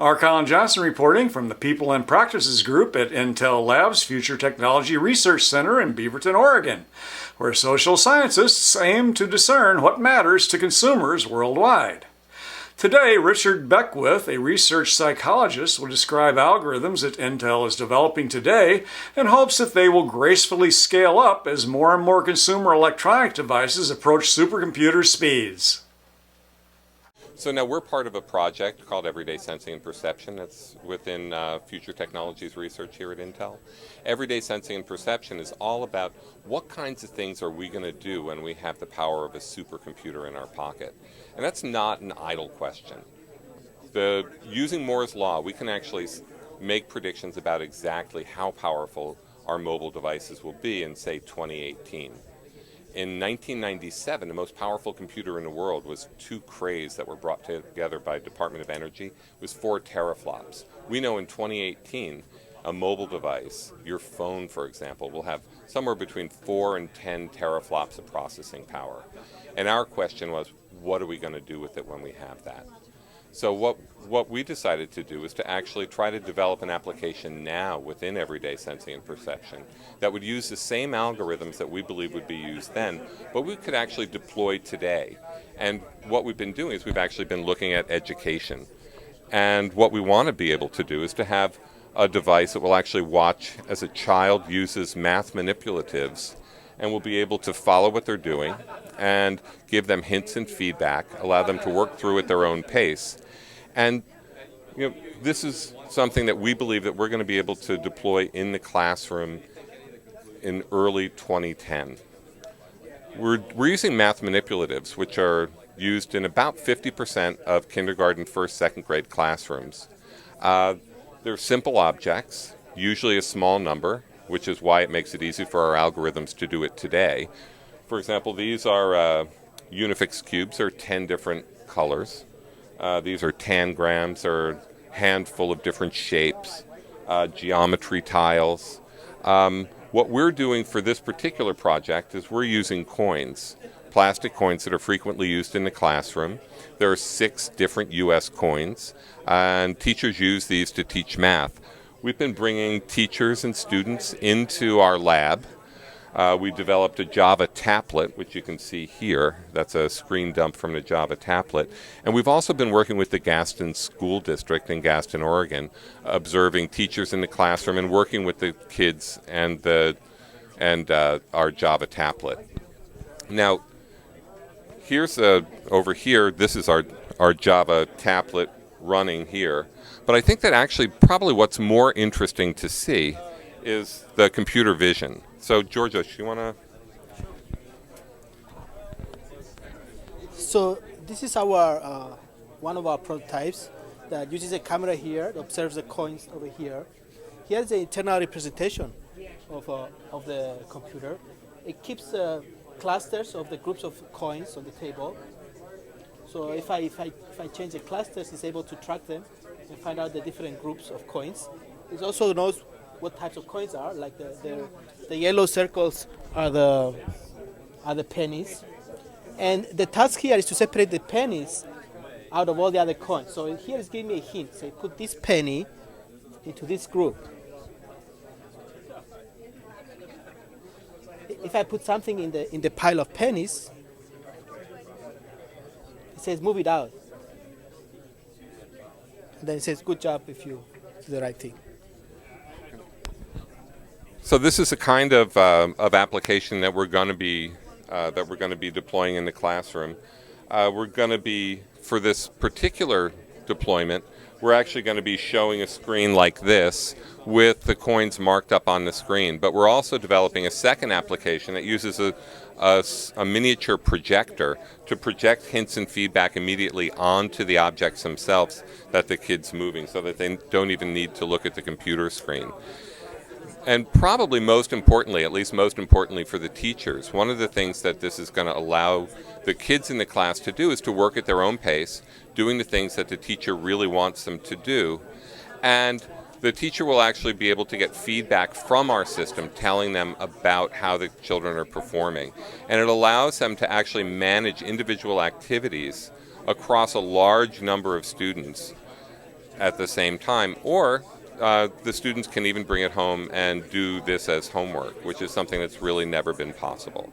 Colin Johnson reporting from the People and Practices Group at Intel Labs Future Technology Research Center in Beaverton, Oregon, where social scientists aim to discern what matters to consumers worldwide. Today, Richard Beckwith, a research psychologist, will describe algorithms that Intel is developing today and hopes that they will gracefully scale up as more and more consumer electronic devices approach supercomputer speeds. So now we're part of a project called Everyday Sensing and Perception that's within Future Technologies Research here at Intel. Everyday Sensing and Perception is all about what kinds of things are we going to do when we have the power of a supercomputer in our pocket. And that's not an idle question. Using Moore's Law, we can actually make predictions about exactly how powerful our mobile devices will be in, say, 2018. In 1997, the most powerful computer in the world was 2 Crays that were brought together by Department of Energy. It was 4 teraflops. We know in 2018, a mobile device, your phone, for example, will have somewhere between 4 and 10 teraflops of processing power. And our question was, what are we going to do with it when we have that? So what we decided to do is to actually try to develop an application now within Everyday Sensing and Perception that would use the same algorithms that we believe would be used then, but we could actually deploy today. And what we've been doing is we've actually been looking at education. And what we want to be able to do is to have a device that will actually watch as a child uses math manipulatives and will be able to follow what they're doing and give them hints and feedback, allow them to work through at their own pace. And this is something that we believe that we're going to be able to deploy in the classroom in early 2010. We're using math manipulatives, which are used in about 50% of kindergarten, first, second grade classrooms. They're simple objects, usually a small number, which is why it makes it easy for our algorithms to do it today. For example, these are Unifix cubes. They're 10 different colors. These are tangrams, or a handful of different shapes, geometry tiles. What we're doing for this particular project is we're using coins, plastic coins that are frequently used in the classroom. There are 6 different U.S. coins, and teachers use these to teach math. We've been bringing teachers and students into our lab. We developed a Java tablet, which you can see here. That's a screen dump from the Java tablet. And we've also been working with the Gaston School District in Gaston, Oregon, observing teachers in the classroom and working with the kids and our Java tablet. Now, over here, this is our Java tablet running here. But I think that actually probably what's more interesting to see is the computer vision. So, Georgia, you want to? So this is our one of our prototypes that uses a camera here that observes the coins over here. Here's the internal representation of the computer. It keeps clusters of the groups of coins on the table. So if I change the clusters, it's able to track them and find out the different groups of coins. It also knows what types of coins are, like the yellow circles are the pennies. And the task here is to separate the pennies out of all the other coins. So here is giving me a hint. Say, put this penny into this group. If I put something in the pile of pennies, it says move it out. And then it says good job if you do the right thing. So this is a kind of application that we're going to be deploying in the classroom. We're going to be, for this particular deployment, we're actually going to be showing a screen like this with the coins marked up on the screen. But we're also developing a second application that uses a miniature projector to project hints and feedback immediately onto the objects themselves that the kid's moving, so that they don't even need to look at the computer screen. And probably most importantly, at least most importantly for the teachers, one of the things that this is going to allow the kids in the class to do is to work at their own pace, doing the things that the teacher really wants them to do. And the teacher will actually be able to get feedback from our system telling them about how the children are performing. And it allows them to actually manage individual activities across a large number of students at the same time, or the students can even bring it home and do this as homework, which is something that's really never been possible.